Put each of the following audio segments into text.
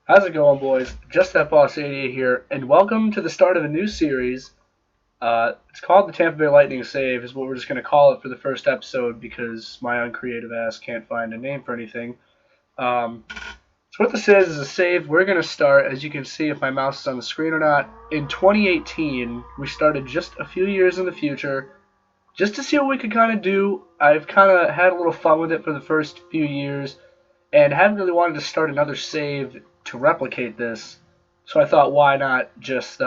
How's it going, boys? Just that boss 88 here, and welcome to the start of a new series. It's called the Tampa Bay Lightning Save, is what we're just going to call it for the first episode because my uncreative ass can't find a name for anything. Um, so what this is a save. We're going to start, as you can see if my mouse is on the screen or not, in 2018. We started just a few years in the future, just to see what we could kind of do. I've kind of had a little fun with it for the first few years, and haven't really wanted to start another save to replicate this. So I thought, why not just,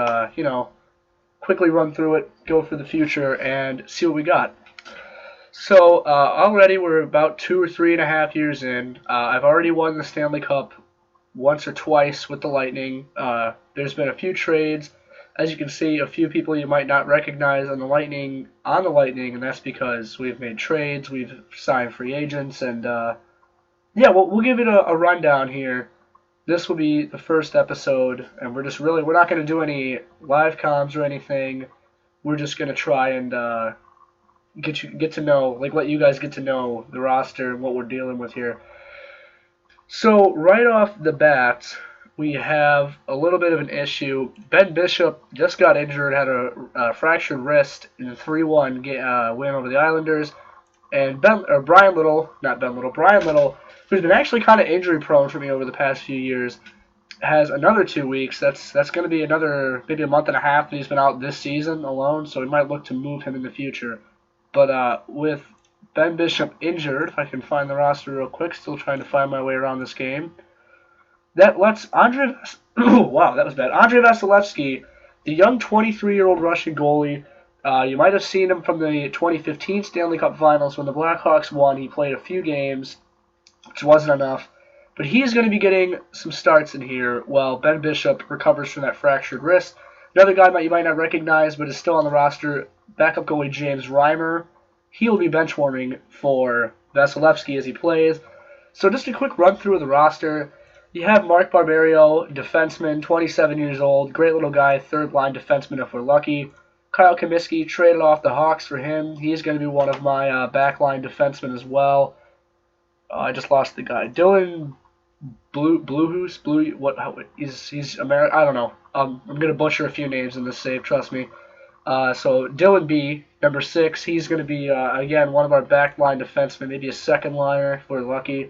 quickly run through it, go for the future, and see what we got. So already we're about 2 or 3.5 years in. I've already won the Stanley Cup once or twice with the Lightning. There's been a few trades. As you can see, a few people you might not recognize on the Lightning, and that's because we've made trades, we've signed free agents, and yeah, we'll give it a rundown here. This will be the first episode, and we're not going to do any live comms or anything. We're just going to try and get to know, like, let you guys get to know the roster and what we're dealing with here. So right off the bat, we have a little bit of an issue. Ben Bishop just got injured, had a fractured wrist in a 3-1 win over the Islanders, and Brian Little, not Ben Little, Brian Little, who's been actually kind of injury prone for me over the past few years, has another 2 weeks. That's going to be another maybe a month and a half that he's been out this season alone. So we might look to move him in the future. But with Ben Bishop injured, if I can find the roster real quick, still trying to find my way around this game. That lets Andre. Wow, that was bad. Andre Vasilevsky, the young 23-year-old Russian goalie. You might have seen him from the 2015 Stanley Cup Finals when the Blackhawks won. He played a few games, which wasn't enough. But he is going to be getting some starts in here while Ben Bishop recovers from that fractured wrist. Another guy you might not recognize but is still on the roster, backup goalie James Reimer. He will be bench warming for Vasilevsky as he plays. So just a quick run through of the roster. You have Mark Barberio, defenseman, 27 years old, great little guy, third-line defenseman if we're lucky. Kyle Comiskey traded off the Hawks for him. He's going to be one of my backline defensemen as well. I just lost the guy. Dylan Bluehoose? He's American? I don't know. I'm going to butcher a few names in this save, trust me. So Dylan B, number 6, he's going to be, again, one of our backline defensemen, maybe a second liner if we're lucky.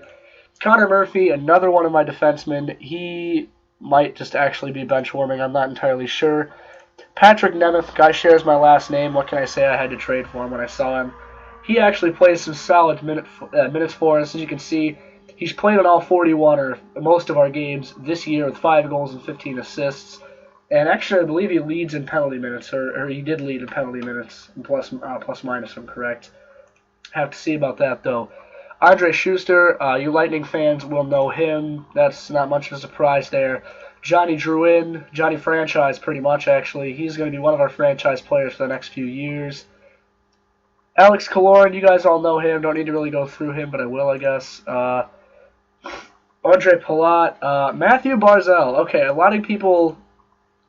Connor Murphy, another one of my defensemen. He might just actually be bench warming. I'm not entirely sure. Patrick Nemeth, guy shares my last name. What can I say? I had to trade for him when I saw him. He actually plays some solid minutes for us. As you can see, he's played in all 41 or most of our games this year with 5 goals and 15 assists. And actually, I believe he leads in penalty minutes, or he did lead in penalty minutes, plus minus, if I'm correct. Have to see about that, though. Andre Schuster, you Lightning fans will know him. That's not much of a surprise there. Johnny Drouin, Johnny Franchise, pretty much, actually. He's going to be one of our franchise players for the next few years. Alex Kaloran, you guys all know him. Don't need to really go through him, but I will, I guess. Andre Palat, Matthew Barzal. Okay, a lot of people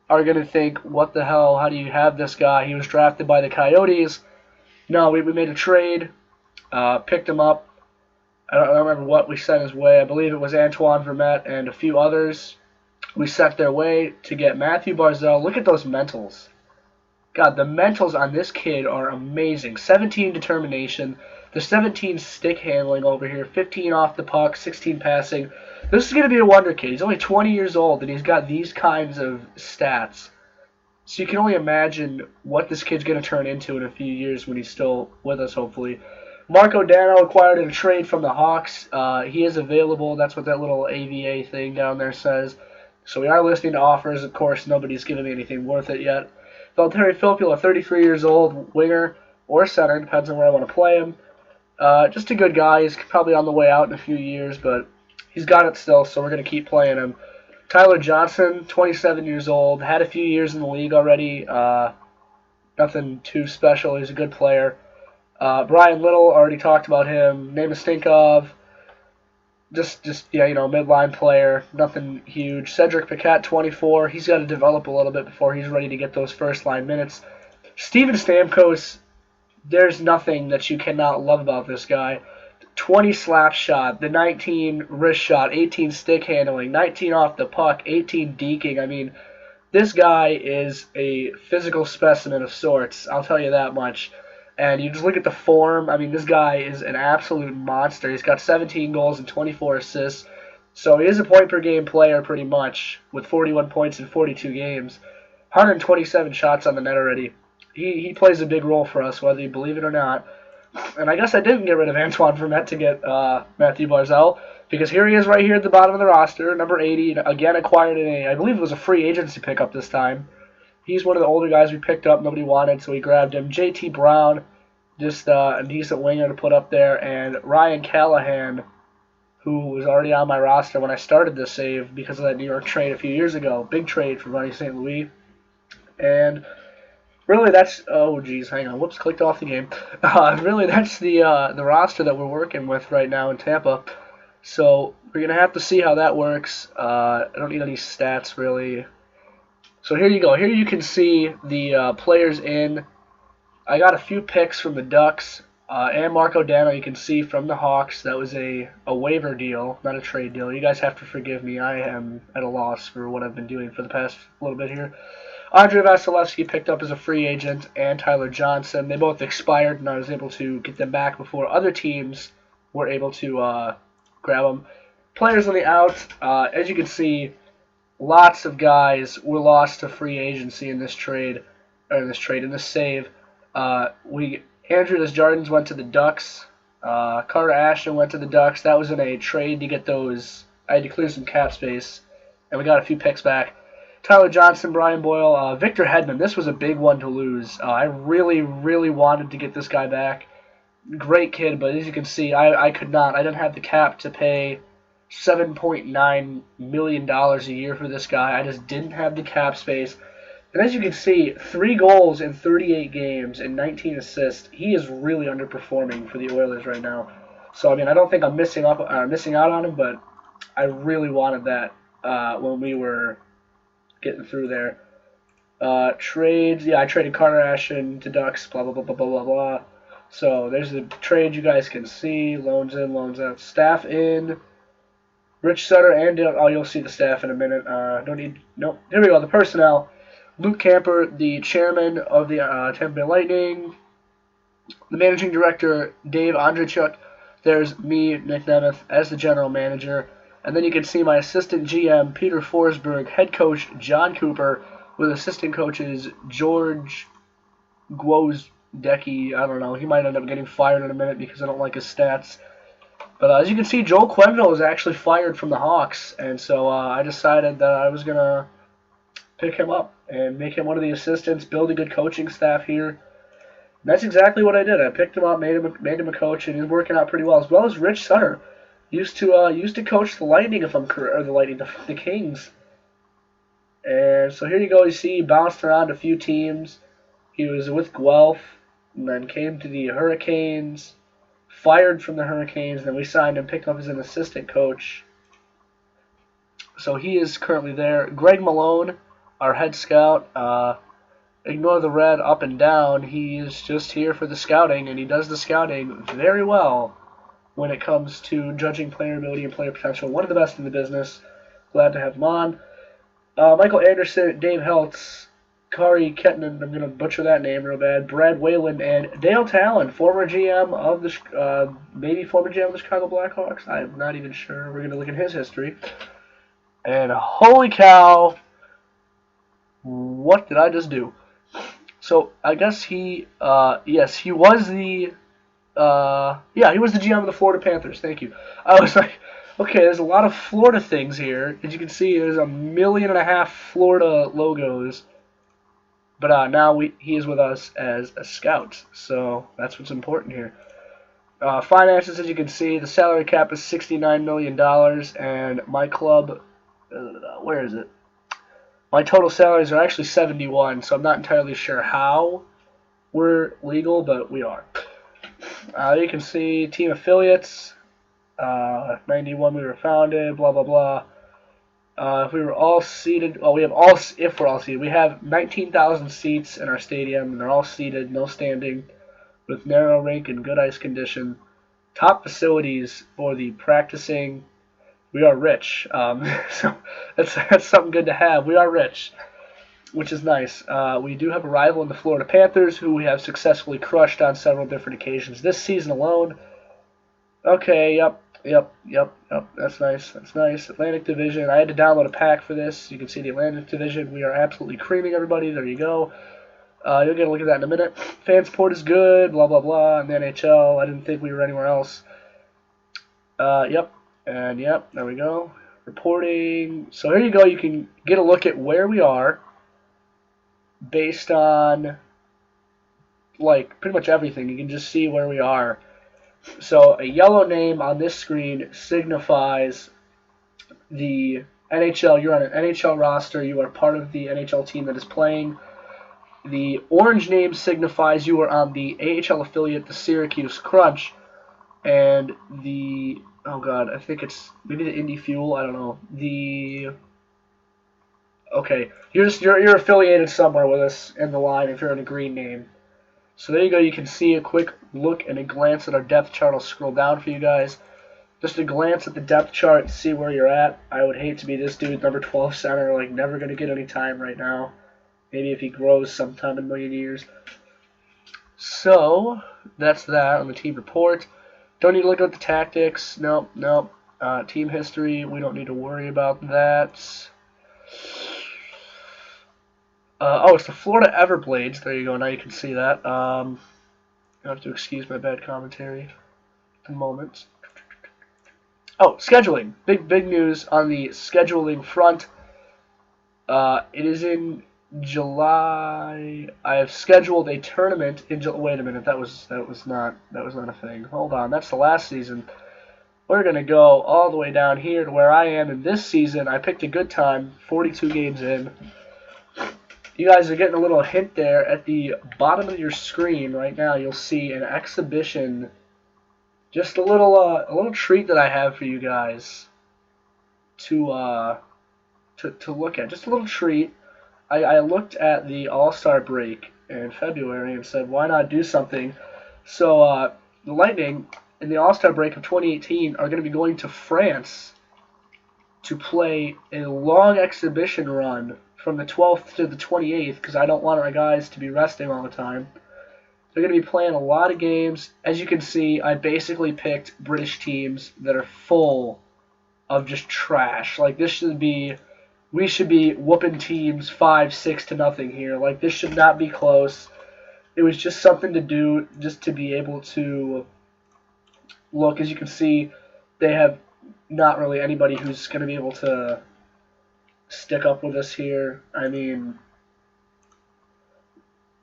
are going to think, what the hell, how do you have this guy? He was drafted by the Coyotes. No, we made a trade, picked him up. I don't remember what we sent his way. I believe it was Antoine Vermette and a few others. We sent their way to get Matthew Barzal. Look at those mentals. God, the mentals on this kid are amazing. 17 determination, the 17 stick handling over here, 15 off the puck, 16 passing. This is going to be a wonder kid. He's only 20 years old, and he's got these kinds of stats. So you can only imagine what this kid's going to turn into in a few years when he's still with us, hopefully. Marco Dano acquired in a trade from the Hawks. He is available. That's what that little AVA thing down there says. So we are listening to offers. Of course, nobody's given me anything worth it yet. Valtteri Filppula, 33 years old, winger or center, depends on where I want to play him. Just a good guy. He's probably on the way out in a few years, but he's got it still, so we're going to keep playing him. Tyler Johnson, 27 years old, had a few years in the league already. Nothing too special. He's a good player. Brian Little, already talked about him. Name to stink of. Just midline player. Nothing huge. Cedric Paquette, 24. He's got to develop a little bit before he's ready to get those first-line minutes. Steven Stamkos, there's nothing that you cannot love about this guy. 20 slap shot, the 19 wrist shot, 18 stick handling, 19 off the puck, 18 deking. I mean, this guy is a physical specimen of sorts, I'll tell you that much. And you just look at the form, I mean, this guy is an absolute monster. He's got 17 goals and 24 assists. So he is a point per game player pretty much, with 41 points in 42 games. 127 shots on the net already. He plays a big role for us, whether you believe it or not. And I guess I didn't get rid of Antoine Vermette to get Matthew Barzal, because here he is right here at the bottom of the roster, number 80, again acquired in I believe it was a free agency pickup this time. He's one of the older guys we picked up, nobody wanted, so we grabbed him. JT Brown, just a decent winger to put up there, and Ryan Callahan, who was already on my roster when I started this save because of that New York trade a few years ago. Big trade for Ronnie St. Louis. And really, that's hang on, whoops, clicked off the game. Really, that's the roster that we're working with right now in Tampa. So we're gonna have to see how that works. I don't need any stats really. So here you go. Here you can see the players in. I got a few picks from the Ducks and Marco Dano. You can see from the Hawks. That was a waiver deal, not a trade deal. You guys have to forgive me. I am at a loss for what I've been doing for the past little bit here. Andre Vasilevsky picked up as a free agent, and Tyler Johnson. They both expired, and I was able to get them back before other teams were able to grab them. Players on the out, as you can see, lots of guys were lost to free agency in this trade, in this save. Andrew Desjardins went to the Ducks. Carter Ashton went to the Ducks. That was in a trade to get those. I had to clear some cap space, and we got a few picks back. Tyler Johnson, Brian Boyle, Victor Hedman. This was a big one to lose. I really, really wanted to get this guy back. Great kid, but as you can see, I could not. I didn't have the cap to pay $7.9 million a year for this guy. I just didn't have the cap space. And as you can see, 3 goals in 38 games and 19 assists. He is really underperforming for the Oilers right now. So, I mean, I don't think I'm missing out on him, but I really wanted that when we were getting through there. Trades, yeah, I traded Carter Ashton to Ducks, blah, blah, blah, blah, blah, blah, blah. So there's the trade you guys can see. Loans in, loans out. Staff in. Rich Sutter and you'll see the staff in a minute. Nope. Here we go, the personnel. Luke Camper, the chairman of the Tampa Bay Lightning. The managing director, Dave Andrechuk. There's me, Nick Nemeth, as the general manager. And then you can see my assistant GM, Peter Forsberg, head coach, John Cooper, with assistant coaches, George Gwozdecki. I don't know. He might end up getting fired in a minute because I don't like his stats. But as you can see, Joel Quenneville was actually fired from the Hawks. And so I decided that I was going to pick him up and make him one of the assistants, build a good coaching staff here. And that's exactly what I did. I picked him up, made him a coach, and he's working out pretty well as Rich Sutter. Used to coach the Lightning, the Kings. And so here you go. You see, he bounced around a few teams. He was with Guelph, and then came to the Hurricanes. Fired from the Hurricanes, and then we signed him, picked up as an assistant coach. So he is currently there. Greg Malone, our head scout. Ignore the red up and down. He is just here for the scouting, and he does the scouting very well when it comes to judging player ability and player potential. One of the best in the business. Glad to have him on. Michael Anderson, Dave Heltz, Kari Kettinen, I'm going to butcher that name real bad, Brad Whalen, and Dale Talon, former GM of the Chicago Blackhawks. I'm not even sure. We're going to look at his history. And holy cow, what did I just do? So I guess he was the GM of the Florida Panthers. Thank you. I was like, okay, there's a lot of Florida things here. As you can see, there's 1.5 million Florida logos. But now he is with us as a scout, so that's what's important here. Finances, as you can see, the salary cap is $69 million, and my club, where is it? My total salaries are actually 71, so I'm not entirely sure how we're legal, but we are. You can see team affiliates, 91 we were founded, blah, blah, blah. If we were all seated, if we're all seated, we have 19,000 seats in our stadium, and they're all seated, no standing, with narrow rink and good ice condition. top facilities for the practicing. We are rich, so that's something good to have. We are rich, which is nice. We do have a rival in the Florida Panthers, who we have successfully crushed on several different occasions this season alone. Okay, yep. That's nice. That's nice. Atlantic Division. I had to download a pack for this. You can see the Atlantic Division. We are absolutely creaming everybody. There you go. You'll get a look at that in a minute. Fan support is good. Blah blah blah. In the NHL, I didn't think we were anywhere else. Yep. And yep. There we go. Reporting. So here you go. You can get a look at where we are based on like pretty much everything. You can just see where we are. So a yellow name on this screen signifies the NHL. You're on an NHL roster. You are part of the NHL team that is playing. The orange name signifies you are on the AHL affiliate, the Syracuse Crunch. And the, oh god, I think it's maybe the Indy Fuel. I don't know. Okay, you're affiliated somewhere with us in the line if you're in a green name. So there you go. You can see a quick look and a glance at our depth chart. I'll scroll down for you guys. Just a glance at the depth chart, see where you're at. I would hate to be this dude, number 12 center, like never going to get any time right now. Maybe if he grows sometime in a million years. So that's that on the team report. Don't need to look at the tactics. Nope. Team history, we don't need to worry about that. It's the Florida Everblades. There you go. Now you can see that. You have to excuse my bad commentary at the moment. Oh, scheduling. Big news on the scheduling front. It is in July. I have scheduled a tournament in July. Wait a minute. That was not a thing. Hold on. That's the last season. We're gonna go all the way down here to where I am in this season. I picked a good time. 42 games in. You guys are getting a little hint there. At the bottom of your screen right now, you'll see an exhibition. Just a little treat that I have for you guys to look at. Just a little treat. I looked at the All-Star break in February and said, why not do something? So the Lightning in the All-Star break of 2018 are going to be going to France to play a long exhibition run from the 12th to the 28th, because I don't want our guys to be resting all the time. They're going to be playing a lot of games. As you can see, I basically picked British teams that are full of just trash. Like, we should be whooping teams 5-6-0 here. Like, this should not be close. It was just something to do, just to be able to look. As you can see, they have not really anybody who's going to be able to stick up with us here. I mean,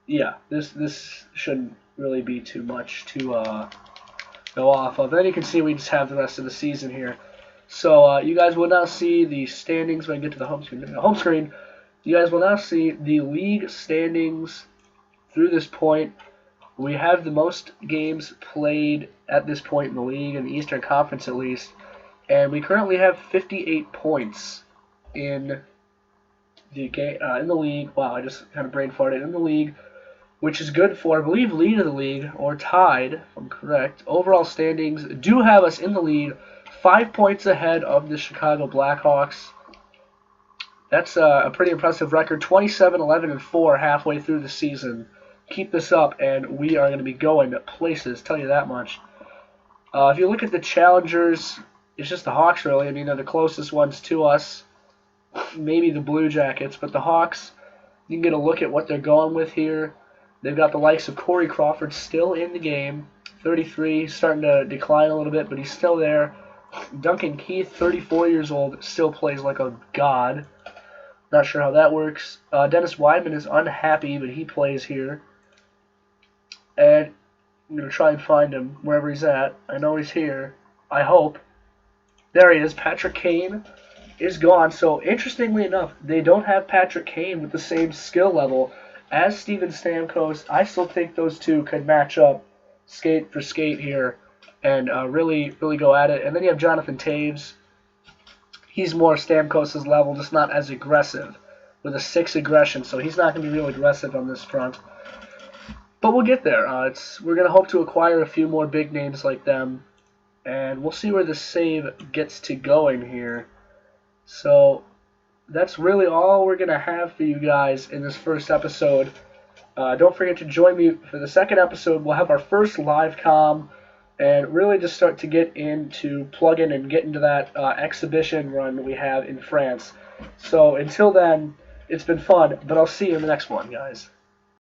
yeah, this shouldn't really be too much to go off of. Then you can see we just have the rest of the season here. So you guys will now see the standings when I get to the home screen. You guys will now see the league standings through this point. We have the most games played at this point in the league, in the Eastern Conference at least, and we currently have 58 points in the league. Wow, I just kind of brain farted. In the league, which is good for, I believe, lead of the league, or tied, if I'm correct. Overall standings do have us in the lead, 5 points ahead of the Chicago Blackhawks. That's a pretty impressive record, 27-11-4 halfway through the season. Keep this up, and we are going to be going places, tell you that much. If you look at the challengers, it's just the Hawks, really. I mean, they're the closest ones to us. Maybe the Blue Jackets, but the Hawks, you can get a look at what they're going with here. They've got the likes of Corey Crawford still in the game. 33, starting to decline a little bit, but he's still there. Duncan Keith, 34 years old, still plays like a god. Not sure how that works. Dennis Weidman is unhappy, but he plays here. And I'm going to try and find him wherever he's at. I know he's here. I hope. There he is. Patrick Kane is gone. So, interestingly enough, they don't have Patrick Kane with the same skill level as Steven Stamkos. I still think those two could match up skate for skate here and really go at it. And then you have Jonathan Taves. He's more Stamkos' level, just not as aggressive, with a 6 aggression, so he's not going to be real aggressive on this front. But we'll get there. We're going to hope to acquire a few more big names like them and we'll see where the save gets to going here. So that's really all we're going to have for you guys in this first episode. Don't forget to join me for the second episode. We'll have our first live comm and really just start to get into plug-in and get into that exhibition run we have in France. So until then, it's been fun, but I'll see you in the next one, guys.